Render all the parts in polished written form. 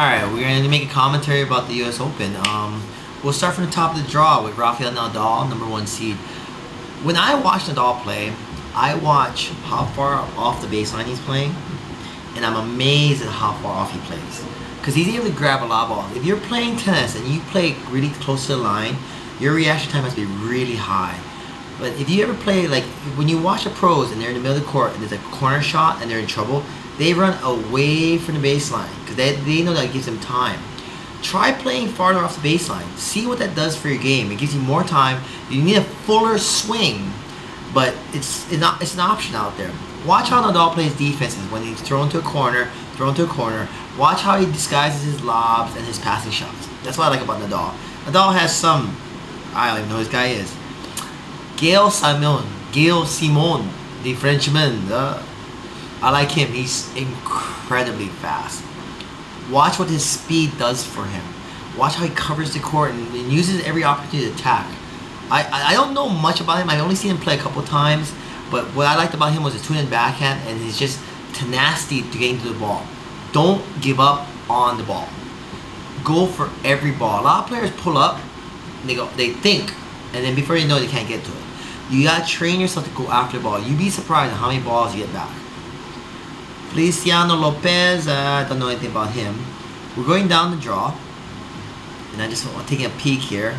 Alright, we're going to make a commentary about the US Open. We'll start from the top of the draw with Rafael Nadal, #1 seed. When I watch Nadal play, I watch how far off the baseline he's playing, and I'm amazed at how far off he plays. Because he's able to grab a lot of balls. If you're playing tennis and you play really close to the line, your reaction time has to be really high. But if you ever play, like, when you watch the pros and they're in the middle of the court and there's a corner shot and they're in trouble, they run away from the baseline because they know that it gives them time. Try playing farther off the baseline. See what that does for your game. It gives you more time. You need a fuller swing, but it's an option out there. Watch how Nadal plays defenses when he's thrown to a corner, Watch how he disguises his lobs and his passing shots. That's what I like about Nadal. Nadal has some, I don't even know who this guy is. Gail Simon, the Frenchman. I like him. He's incredibly fast. Watch what his speed does for him. Watch how he covers the court and uses every opportunity to attack. I don't know much about him. I've only seen him play a couple times. But what I liked about him was his two-handed backhand and his just tenacity to get into the ball. Don't give up on the ball. Go for every ball. A lot of players pull up, and they think, and then before you know it, they can't get to it. You gotta train yourself to go after the ball. You'd be surprised at how many balls you get back. Feliciano Lopez, I don't know anything about him. We're going down the draw, and I just want taking a peek here.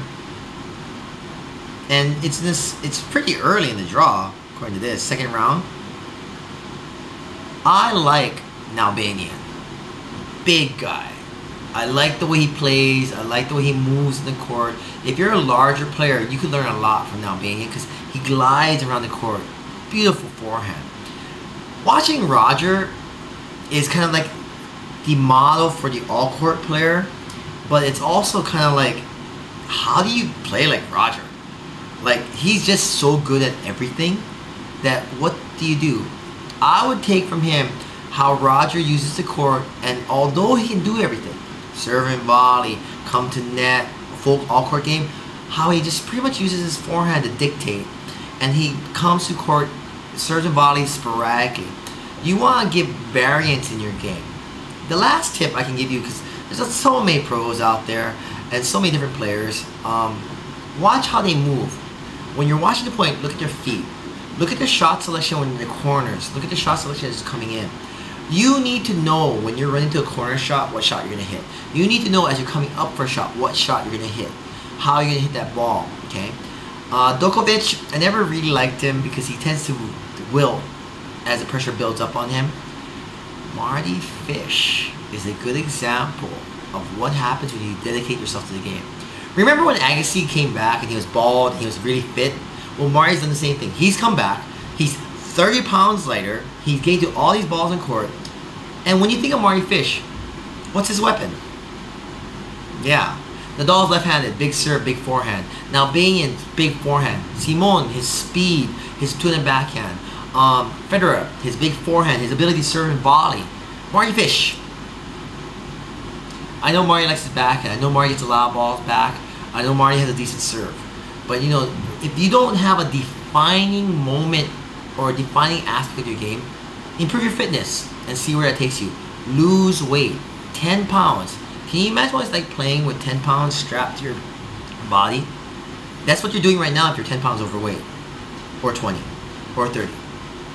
And it's pretty early in the draw, according to this second round. I like Albanian, big guy. I like the way he plays. I like the way he moves in the court. If you're a larger player, you can learn a lot from Albanian because he glides around the court. Beautiful forehand. Watching Roger is kind of like the model for the all-court player, but it's also kind of like, how do you play like Roger? Like, he's just so good at everything that what do you do? I would take from him how Roger uses the court, and although he can do everything, serve and volley, come to net, full all-court game, how he just pretty much uses his forehand to dictate, and he comes to court, serves and volleys sporadically. You want to give variance in your game. The last tip I can give you, because there's just so many pros out there and so many different players, watch how they move. When you're watching the point, look at their feet. Look at the shot selection when in the corners. Look at the shot selection that's coming in. You need to know when you're running to a corner shot, what shot you're going to hit. You need to know as you're coming up for a shot, what shot you're going to hit. How you're going to hit that ball, okay? Djokovic, I never really liked him because he tends to wilt as the pressure builds up on him. Marty Fish is a good example of what happens when you dedicate yourself to the game. Remember when Agassi came back and he was bald and he was really fit? Well, Marty's done the same thing. He's come back. He's 30 pounds lighter. He's getting to all these balls in court. And when you think of Marty Fish, what's his weapon? Yeah. Nadal's left-handed, big serve, big forehand. Now Albanian's big forehand. Simon, his speed, his two-handed backhand. Federer, his big forehand, his ability to serve and volley. Marty Fish. I know Marty likes his backhand. I know Marty gets a lot of balls back. I know Marty has a decent serve. But you know, if you don't have a defining moment or a defining aspect of your game, improve your fitness and see where that takes you. Lose weight. 10 pounds. Can you imagine what it's like playing with 10 pounds strapped to your body? That's what you're doing right now if you're 10 pounds overweight. Or 20. Or 30.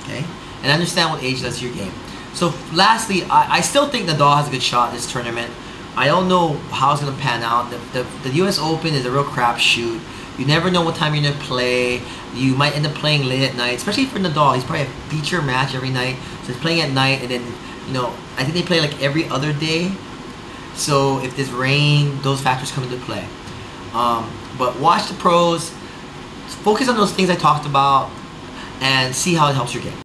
Okay? And understand what age does to your game. So lastly, I still think Nadal has a good shot in this tournament. I don't know how it's going to pan out. The US Open is a real crapshoot. You never know what time you're going to play. You might end up playing late at night, especially for Nadal. He's probably a feature match every night. So he's playing at night, and then, you know, I think they play like every other day. So if there's rain, those factors come into play. But watch the pros. Focus on those things I talked about and see how it helps your game.